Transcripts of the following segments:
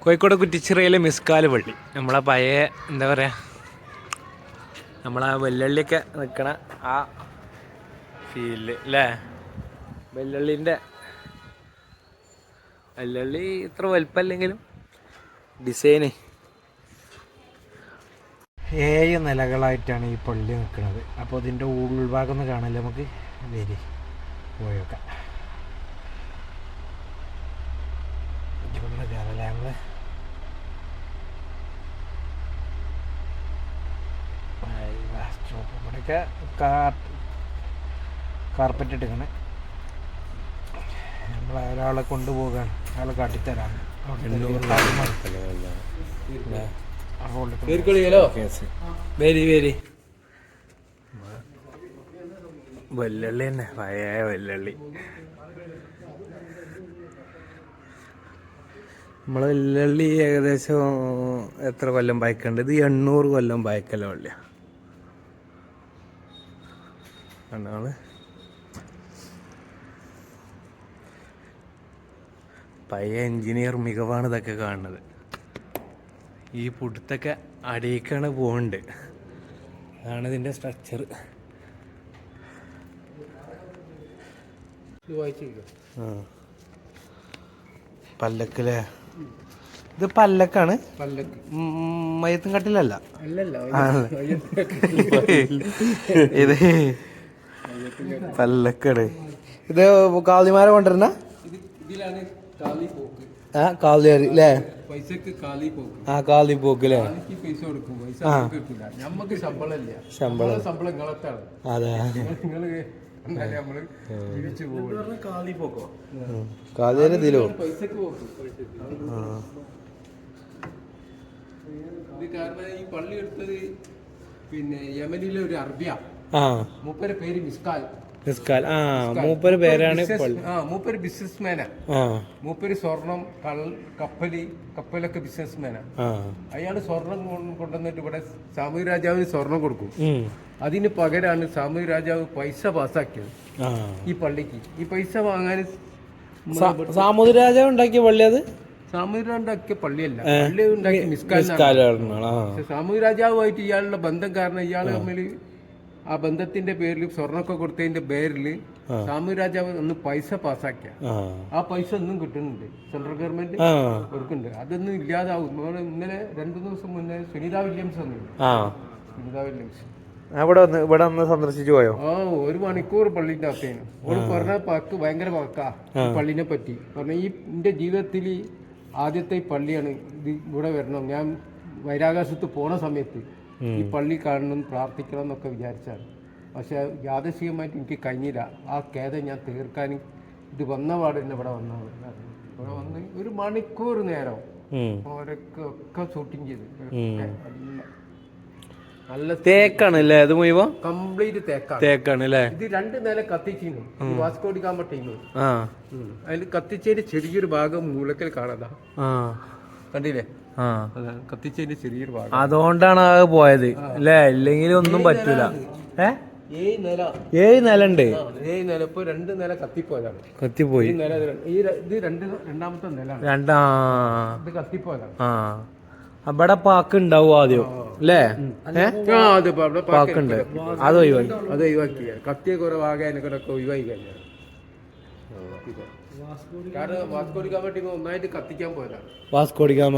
കോഴിക്കോട് കുറ്റിച്ചിറയിലെ മിസ്കാല് പള്ളി നമ്മളെ പഴയ എന്താ പറയുക നമ്മളെ വെല്ലള്ളിയൊക്കെ നിൽക്കണ ആ ഫീൽഡ് അല്ലേ. വെല്ലള്ളിൻ്റെ വെല്ലള്ളി ഇത്ര വലുപ്പമല്ലെങ്കിലും ഡിസൈന് 7 നിലകളായിട്ടാണ് ഈ പള്ളി നിൽക്കുന്നത്. അപ്പോൾ ഇതിൻ്റെ ഉൾഭാഗം ഒന്ന് കാണാല്ലേ നമുക്ക് വരി പോയൊക്കെ കയറല്ലേ നമ്മൾ. ഇവിടെയൊക്കെ കാർപ്പറ്റ് ഇട്ടിങ്ങനെ നമ്മൾ ഒരാളെ കൊണ്ടുപോകാൻ അയാളെ കാട്ടിത്തരാണ്. വെല്ലള്ളി തന്നെ പഴയ വെല്ലള്ളി. നമ്മളെ വെല്ലള്ളി ഏകദേശം എത്ര കൊല്ലം പഴക്കണ്ട്? ഇത് 800 കൊല്ലം പഴക്കല്ല പള്ളിയാണ്. കണ്ടാണ് പഴയ എൻജിനീയർ മികവാണ് ഇതൊക്കെ കാണുന്നത്. ഈ പുടുത്തൊക്കെ അടിയിക്കാണ് പോകുന്നുണ്ട്. അതാണ് ഇതിൻ്റെ സ്ട്രക്ചർ. പല്ലക്കല്ലേ? ഇത് പല്ലക്കാണ്, മയത്തും കട്ടിലല്ല. ഇത് പല്ലക്കാണ്. ഇത് കാളിമാരെ കൊണ്ടുവരുന്ന കാളിയാരി അല്ലേ? ആ കാളി പോക്ക് അല്ലേ? ശമ്പളം അതെ. കാളിയാരി ഇതിലോ ഈ പള്ളി എടുത്തത് പിന്നെ യമനിലെ ഒരു അറബിയ. മൂപ്പരെ പേര് മിസ്കാൽ. മൂപ്പര് പേരാണ്. മൂപ്പര് ബിസിനസ്മാനാ. മൂപ്പര് സ്വർണം കപ്പലൊക്കെ ബിസിനസ്മാനാ. അയാള് സ്വർണം കൊണ്ടുവന്നിട്ട് ഇവിടെ സാമൂഹ്യ രാജാവിന് സ്വർണം കൊടുക്കും. അതിന് പകരമാണ് സാമൂഹ്യ രാജാവ് പൈസ പാസ്സാക്കിയത് ഈ പള്ളിക്ക്. ഈ പൈസ വാങ്ങാൻ സാമൂഹ്യ രാജാവ് ഉണ്ടാക്കിയ പള്ളി. അത് സാമൂഹ്യ ഉണ്ടാക്കിയ പള്ളിയല്ല, പള്ളി ഉണ്ടാക്കിയ മിസ്കാലാണ്. സാമൂഹ്യ രാജാവുമായിട്ട് ഇയാളുടെ ബന്ധം കാരണം ഇയാൾ തമ്മിൽ ആ ബന്ധത്തിന്റെ പേരിൽ സ്വർണ്ണമൊക്കെ കൊടുത്തതിന്റെ പേരിൽ സാമൂഹ്യ രാജാവ് ഒന്ന് പൈസ പാസ്സാക്കിയ ആ പൈസ ഒന്നും കിട്ടുന്നുണ്ട്. സെൻട്രൽ ഗവൺമെന്റ് കൊടുക്കുന്നുണ്ട്. അതൊന്നും ഇല്ലാതാവും. ഇന്നലെ 2 ദിവസം മുന്നേ സുനിത വില്യംസ് ഇവിടെ ഒന്ന് സന്ദർശിച്ചു പോയോ? 1 മണിക്കൂർ പള്ളിന്റെ അകത്തേന്. ഓള് പറഞ്ഞ പക്ക് ഭയങ്കര പക്കാ പള്ളിനെ പറ്റി. പറഞ്ഞ ഈ എന്റെ ജീവിതത്തിൽ ആദ്യത്തെ പള്ളിയാണ് ഇത്. ഇവിടെ വരണം, ഞാൻ ബഹിരാകാശത്ത് പോണ സമയത്ത് ഈ പള്ളി കാണണം, പ്രാർത്ഥിക്കണം എന്നൊക്കെ വിചാരിച്ചാണ്. പക്ഷെ യാദൃശ്ചികമായിട്ട് എനിക്ക് കഴിഞ്ഞില്ല. ആ ഖേദം ഞാൻ തീർക്കാൻ ഇത് വന്നപാട് തന്നെ ഇവിടെ വന്നാണ്. ഇവിടെ വന്ന് 1 മണിക്കൂർ നേരം ഓരൊക്കെ ഷൂട്ടിങ് ചെയ്ത്. നല്ല തേക്കാണ് അല്ലേ? അത് മുഴുവൻ കംപ്ലീറ്റ് തേക്കാണ് അല്ലേ? ഇത് 2 നില കത്തിച്ചിരുന്നു വാസ്കോഡി ഗാമ ടീം. അതിൽ കത്തിച്ചതിന്റെ ചെറിയൊരു ഭാഗം മൂലക്കൽ കാണാതാ, കണ്ടില്ലേ? കത്തിച്ചതിന്റെ ചെറിയൊരു ഭാഗം. അതുകൊണ്ടാണ് അത് പോയത് അല്ലേ? ഇല്ലെങ്കിൽ ഒന്നും പറ്റൂല. 7 നില ഉണ്ട്. 7 നില ഇപ്പൊ 2 നില കത്തിപ്പോയതാണ്. കത്തിപ്പോയി. ഇത് രണ്ടാമത്തെ നില ഇത് കത്തിപ്പോയതാണ്. അവിടെ പാക്ക് ഉണ്ടാവും ആദ്യം അല്ലേ? പാക്കുണ്ട്, അത് ഒഴിവാക്കി. കത്തിയ കുറെ ഭാഗം ഒഴിവാക്കി കഴിഞ്ഞാൽ. കാരണം വാസ്കോഡി ഗാമ ടീം ഒന്നായിട്ട് കത്തിക്കാൻ പോയതാണ്. വാസ്കോഡി ഗാമ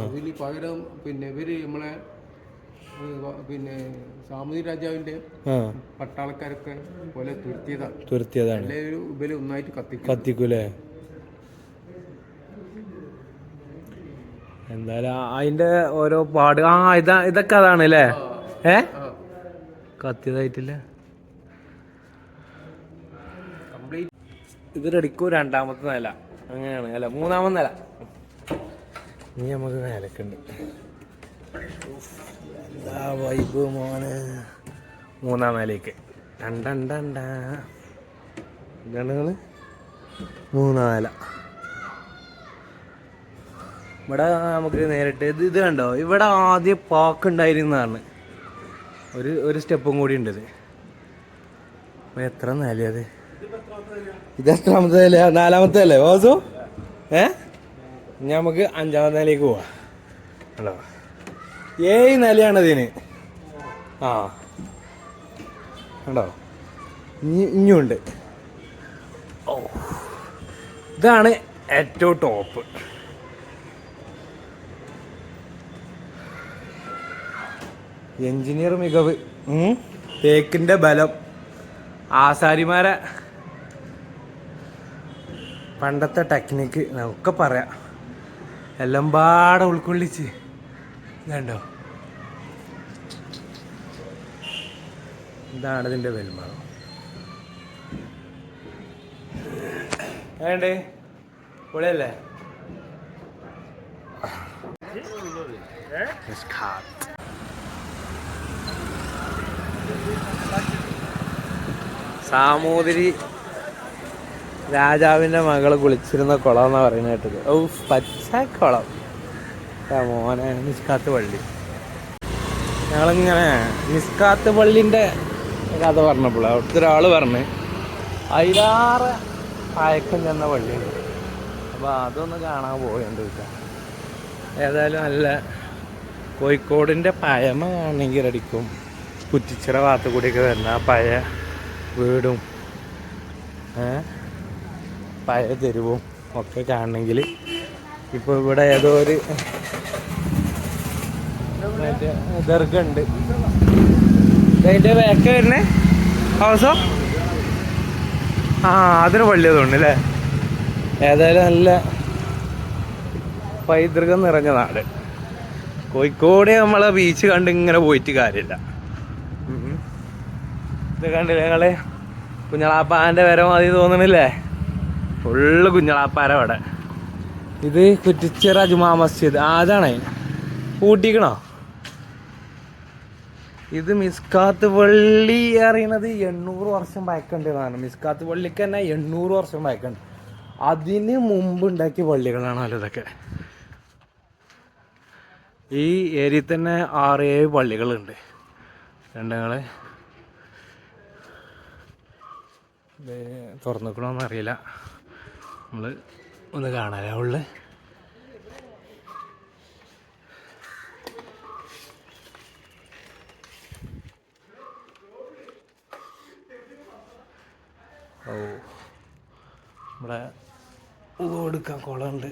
ഇതിന് പകരം പിന്നെ ഇവര് നമ്മളെ പിന്നെ സാമൂഹ്യ രാജാവിന്റെ പട്ടാളക്കാരൊക്കെ പോലെ തുരുത്തിയതാണ്. ഇവര് ഒന്നായിട്ട് കത്തിക്കൂലേ? എന്തായാലും അതിന്റെ ഓരോ പാട് ഇതൊക്കെ അതാണ് അല്ലേ? കത്തിയതായിട്ടില്ല. ഇത് റെഡിക്കോ 2ാമത്തെ നില അങ്ങനെയാണ് അല്ല 3ാമത്തെ നില. ഇനി നമുക്ക് നിലക്കുണ്ട്. എന്താ വൈബ് മോനെ. 3ാം നിലയ്ക്ക് ഗണങ്ങള് 3ാം നില. ഇവിടെ നമുക്ക് നേരിട്ട് ഇത് കണ്ടോ? ഇവിടെ ആദ്യം പാക്ക് ഉണ്ടായിരുന്നതാണ്. ഒരു സ്റ്റെപ്പും കൂടി ഉണ്ട്. ഇത് എത്ര നിലയത്? ഇത് എത്രാമത്തെ നില? 4ാമത്തെ അല്ലേ വാസു? ഇനി നമുക്ക് 5ാമത്തെ നിലയിലേക്ക് പോവാം. ഹലോ 7 നിലയാണ് ഇതിന്. ആ കണ്ടോ, ഇനിയുണ്ട്. ഓ, ഇതാണ് ഏറ്റവും ടോപ്പ്. എഞ്ചിനീയർ മികവ്, തേക്കിൻ്റെ ബലം, ആശാരിമാരെ പണ്ടത്തെ ടെക്നിക്ക് നമുക്ക് പറയാം. എല്ലാം പാടെ ഉൾക്കൊള്ളിച്ച് ഇതുണ്ടോ, ഇതാണ് ഇതിൻ്റെ വെൽമാണം. വേണ്ടേ പൊളിയല്ലേ? സാമൂതിരി രാജാവിൻ്റെ മകള് കുളിച്ചിരുന്ന കുളം എന്നാ പറയുന്നത് കേട്ടത്. ഓ, പച്ച കുളം മോനെ. മിസ്കാത്ത് പള്ളി, ഞങ്ങളിങ്ങനെ മിസ്കാത്ത് പള്ളിൻ്റെ കഥ പറഞ്ഞപ്പോൾ അവിടുത്തെ ഒരാൾ പറഞ്ഞ് അതിലാറെ പഴക്കം ചെന്ന പള്ളിയുണ്ട്. അപ്പോൾ അതൊന്ന് കാണാൻ പോയുണ്ട് വെച്ചാൽ. ഏതായാലും നല്ല കോഴിക്കോടിൻ്റെ പഴമ കാണണമെങ്കിൽ അടിക്കും. കുറ്റിച്ചിറ ഭാഗത്ത് കൂടിയൊക്കെ വരുന്ന ആ പഴയ വീടും പഴയ തെരുവും ഒക്കെ കാണണമെങ്കിൽ ഇപ്പോൾ ഇവിടെ ഏതോ ഒരു മറ്റേ ദർഗുണ്ട്. അതിൻ്റെ ബാക്ക് വരുന്നേ ഹൗസോ അതിന് പള്ളി അതുകൊണ്ട് അല്ലേ. ഏതായാലും നല്ല പൈതൃകം നിറഞ്ഞ നാട് കോഴിക്കോട്. നമ്മളെ ബീച്ച് കണ്ട് ഇങ്ങനെ പോയിട്ട് കാര്യമില്ല. ഇത് കണ്ടില്ലേ ഞങ്ങള്, കുഞ്ഞളാപ്പാൻ്റെ വര മതി തോന്നണില്ലേ? ഫുള്ള് കുഞ്ഞളാപ്പാര അവിടെ. ഇത് കുറ്റിച്ചിറ ജുമാ മസ്ജിദ്. അതാണ് പൂട്ടിക്കണോ? ഇത് മിസ്കാത്ത് പള്ളി അറിയണത് 800 വർഷം പഴക്കണ്ട് എന്നാണ്. മിസ്കാത്ത് പള്ളിക്ക് തന്നെ 800 വർഷം പഴക്കണ്ട്. അതിന് മുമ്പ് ഉണ്ടാക്കിയ പള്ളികളാണല്ലോ ഇതൊക്കെ. ഈ ഏരിയയിൽ തന്നെ 6-7 പള്ളികളുണ്ട്. രണ്ടങ്ങള് തുറന്നിക്കണമെന്ന് അറിയില്ല. നമ്മൾ ഒന്ന് കാണാനേ ഉള്ളു. ഓ, ഇവിടെ കൊടുക്കാൻ കുളമുണ്ട്.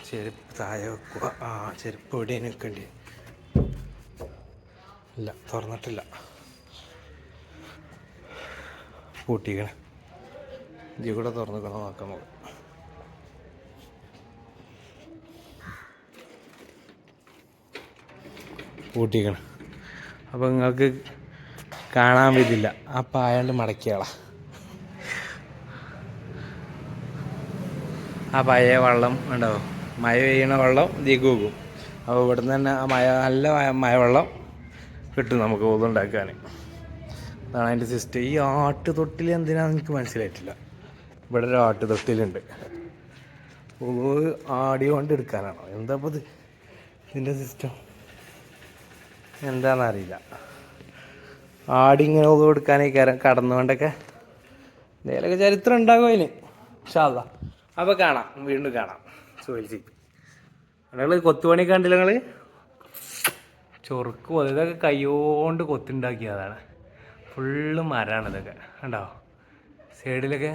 ചെരുപ്പ് താഴെ വെക്കുക. ചെരുപ്പ് എവിടെ നിൽക്കേണ്ടി? ഇല്ല, തുറന്നിട്ടില്ല, പൂട്ടിക്കണേ. ഇതിൽ കൂടെ തുറന്നിക്കണം, നോക്കാം നമുക്ക്. പൂട്ടിക്കണം. അപ്പോൾ നിങ്ങൾക്ക് കാണാൻ പറ്റില്ല. ആ പായാണ്ട് മടക്കിയാളാ. ആ പഴയ വെള്ളം ഉണ്ടാവും, മഴ പെയ്യണ വെള്ളം ഇതിലേക്ക് പോകും. അപ്പോൾ ഇവിടുന്ന് തന്നെ ആ നല്ല മഴവെള്ളം കിട്ടും നമുക്ക് ഉണ്ടാക്കാൻ. അതാണ് അതിൻ്റെ സിസ്റ്റം. ഈ ആട്ടുതൊട്ടിൽ എന്തിനാണെന്ന് എനിക്ക് മനസ്സിലായിട്ടില്ല. ഇവിടെ ഒരു ആട്ടുതൊട്ടിലുണ്ട്. ആടിയോണ്ട് എടുക്കാനാണോ എന്താ ഇപ്പോൾ ഇത്? ഇതിൻ്റെ സിസ്റ്റം എന്താണെന്നറിയില്ല. ആടി ഇങ്ങനെ കൊടുക്കാനൊക്കെ കടന്നുകൊണ്ടൊക്കെ എന്തെങ്കിലുമൊക്കെ ചരിത്രം ഉണ്ടാകും അതിന്. ഇൻഷാ അല്ലാഹ്. അപ്പോൾ കാണാം, വീണ്ടും കാണാം. സുഹൈൽ സി നിങ്ങൾ കൊത്തുപണി കണ്ടില്ല? നിങ്ങൾ ചൊറുക്ക് പോലെ ഇതൊക്കെ കൈകൊണ്ട് കൊത്തുണ്ടാക്കിയതാണ്. ഫുള്ള് മരമാണ് ഇതൊക്കെ. കണ്ടോ സൈഡിലൊക്കെ?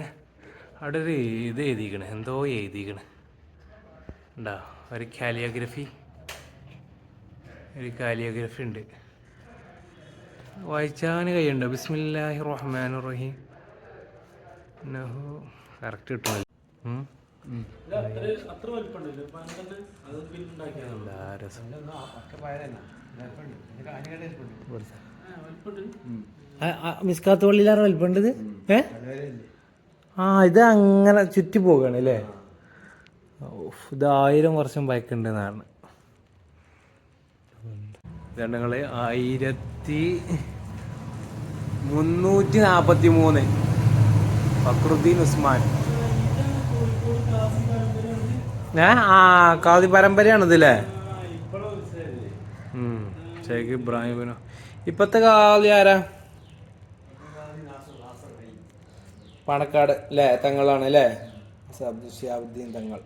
അവിടെ ഒരു ഇത് എഴുതിക്കണ്, എന്തോ എഴുതിക്കണ് ഉണ്ടോ? ഒരു കാലിയോഗ്രഫി ഉണ്ട്. വായിച്ചാൻ കഴിയുണ്ടോ? ബിസ്മില്ലാഹി റഹ്മാനിർ റഹീം. കറക്റ്റ് കിട്ടുന്നില്ല. മിസ്കാത്ത് പള്ളിയിലാറ് വലിപ്പുണ്ടത്. ഇത് അങ്ങനെ ചുറ്റി പോവുകയാണ് അല്ലേ? ഇത് 1000 വർഷം പഴക്കണ്ടെന്നാണ്. ജനങ്ങളെ 1343 ഫക്രുദ്ദീൻ ഉസ്മാൻ. കാതി പരമ്പരയാണിതല്ലേ? ഷേഖ് ഇബ്രാഹിമിനോ? ഇപ്പത്തെ കാതി ആരാ? പാണക്കാട് അല്ലേ? തങ്ങളാണ് അല്ലേ? ഷിഹാബുദ്ദീൻ തങ്ങൾ.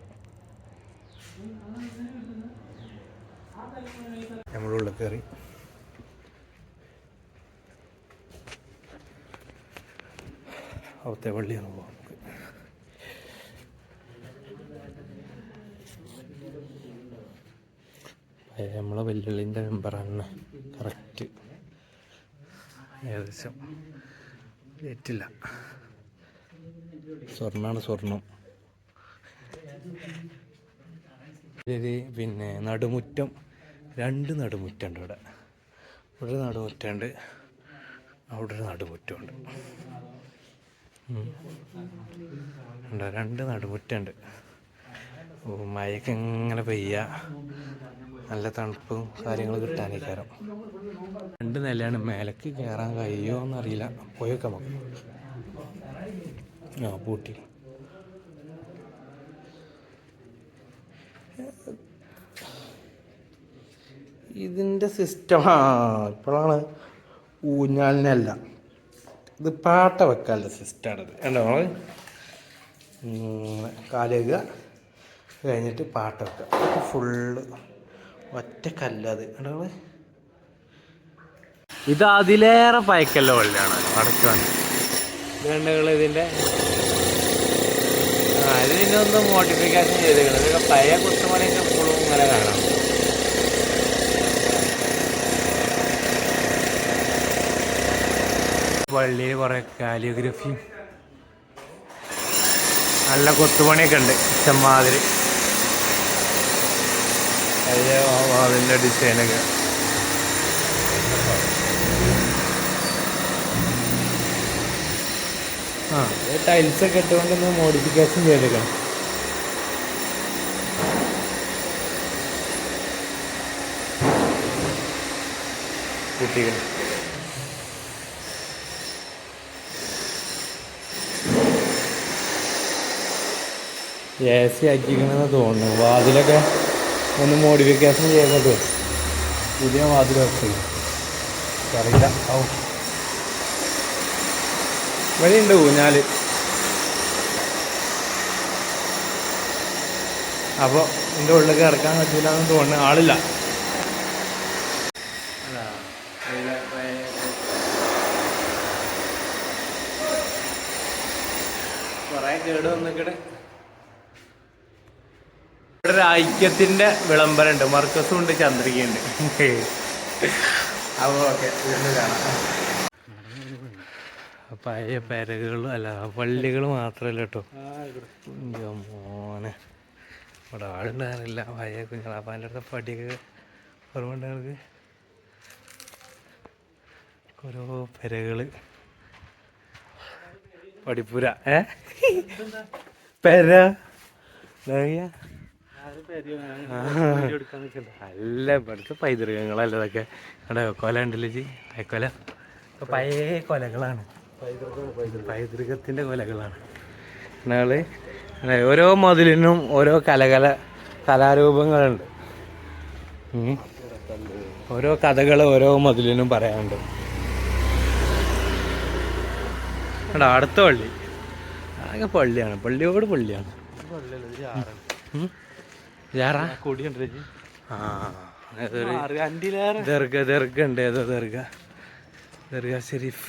നമ്മളുള്ളിൽ കയറി. അവിടുത്തെ പള്ളിയാണ് പോകാം നമുക്ക്. നമ്മളെ വെല്ലുള്ളിൻ്റെ മെമ്പറാണ് കറക്റ്റ്. ഏകദേശം ഏറ്റില്ല. സ്വർണ്ണമാണ് സ്വർണം. പിന്നെ നടുമുറ്റം, 2 നടുമുറ്റുണ്ട് ഇവിടെ. ഇവിടെ നടുമുറ്റുണ്ട്, അവിടെ ഒരു നടുമുറ്റമുണ്ട്. 2 നടുമുറ്റുണ്ട്. മഴയൊക്കെ ഇങ്ങനെ പെയ്യുക, നല്ല തണുപ്പും കാര്യങ്ങൾ കിട്ടാനേക്കാരം. 2 നിലയാണ്. മേലേക്ക് കയറാൻ കഴിയുമോ എന്നറിയില്ല. പോയൊക്കെ നമുക്ക്. പൂട്ടി. ഇതിൻ്റെ സിസ്റ്റം ഇപ്പോഴാണ് ഊഞ്ഞാലിനല്ല, ഇത് പാട്ട വെക്കാനുള്ള സിസ്റ്റമാണിത്. കണ്ടോ നമ്മൾ കാലുക കഴിഞ്ഞിട്ട് പാട്ട വെക്കുക. ഫുള്ള് ഒറ്റ കല്ലത്. കണ്ടോ ഇത് അതിലേറെ പയക്കല്ല വള്ളിയാണ് അടക്കാൻ. ഗണ്ടുകൾ ഇതിൻ്റെ ഇതിൻ്റെ ഒന്ന് മോഡിഫിക്കേഷൻ ചെയ്തേക്കുന്നത്. ഇതൊക്കെ പഴയ കുത്തുമണിയൊക്കെ എപ്പോഴും ഇങ്ങനെ കാണാം. പള്ളിയിൽ കുറേ കാലിയോഗ്രഫിയും നല്ല കൊത്തുപണിയൊക്കെ ഉണ്ട്. ഇഷ്ടംമാതിരി അതിൻ്റെ ഡിസൈനൊക്കെ. ടൈൽസൊക്കെ ഇട്ടുകൊണ്ടൊന്ന് മോഡിഫിക്കേഷൻ ചെയ്തേക്കണം. കുട്ടികൾ AC ആക്കിക്കണമെന്ന് തോന്നുന്നു. വാതിലൊക്കെ ഒന്ന് മോഡിഫിക്കേഷൻ ചെയ്യുന്നത് പുതിയ വാതിൽ വെച്ചത് അറിയില്ല. വഴിയുണ്ട് ഊഞ്ഞാൽ. അപ്പോൾ എൻ്റെ ഉള്ളിലേക്ക് ഇറക്കാൻ പറ്റില്ല എന്ന് തോന്നുന്നു. ആളില്ല. കുറേ കേട് വന്നിക്കടെ. ഇവിടെ ഒരു ഐക്യത്തിൻ്റെ വിളംബരമുണ്ട്. മർക്കസും ഉണ്ട്, ചന്ദ്രികയുണ്ട്. അപ്പോൾ ഓക്കെ, ഇതൊന്ന് കാണാം. പഴയ പെരകളും അല്ല പള്ളികൾ മാത്രമല്ല കേട്ടോ. മോനെ ഇവിടെ ആളുണ്ടാകാറില്ല. പഴയ കുഞ്ഞാപ്പാൻ്റെ അടുത്ത പടിയൊക്കെ ഓർമ്മയുണ്ട് ഞങ്ങൾക്ക്. ഓരോ പെരകൾ. പടിപ്പുര പെര അല്ല ഇവിടുത്തെ പൈതൃകങ്ങളല്ല ഇതൊക്കെ. അവിടെ കൊല ഉണ്ടല്ലോ ജി, കൊല പഴയ കൊലകളാണ്. പൈതൃകത്തിൻ്റെ കൊലകളാണ്. ഞങ്ങൾ ഓരോ മതിലിനും ഓരോ കലാരൂപങ്ങളുണ്ട്. ഓരോ കഥകൾ ഓരോ മതിലിനും പറയാനുണ്ട്. അവിടെ അടുത്ത പള്ളി ആകെ പള്ളിയാണ്. പള്ളിയോട് പള്ളിയാണ്. ദർഗ ഉണ്ട്. ഏതോ ദർഗ ഷെരീഫ്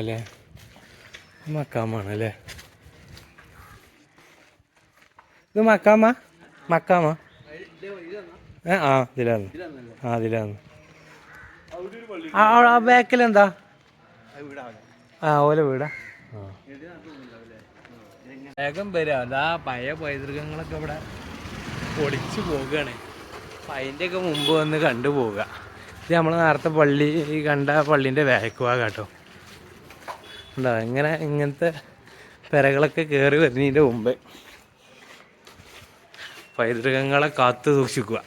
അല്ലേ മക്കാമാണല്ലേ. ഇത് മക്കാമ ഇതിലാന്ന്. ഇതിലാന്ന്. ആ ബാക്കിലെന്താ? ഓല വീടാ. വേഗം വരിക. അതാ പഴയ പൈതൃകങ്ങളൊക്കെ ഇവിടെ പൊളിച്ചു പോവുകയാണ്. അപ്പം അതിൻ്റെയൊക്കെ മുമ്പ് വന്ന് കണ്ടുപോവുക. ഇത് നമ്മൾ നേരത്തെ പള്ളി കണ്ട പള്ളീൻ്റെ വേക്കുവാ കേട്ടോ. ഉണ്ടോ ഇങ്ങനത്തെ പെരകളൊക്കെ കയറി വരുന്നതിൻ്റെ മുമ്പ് പൈതൃകങ്ങളെ കാത്തു സൂക്ഷിക്കുക.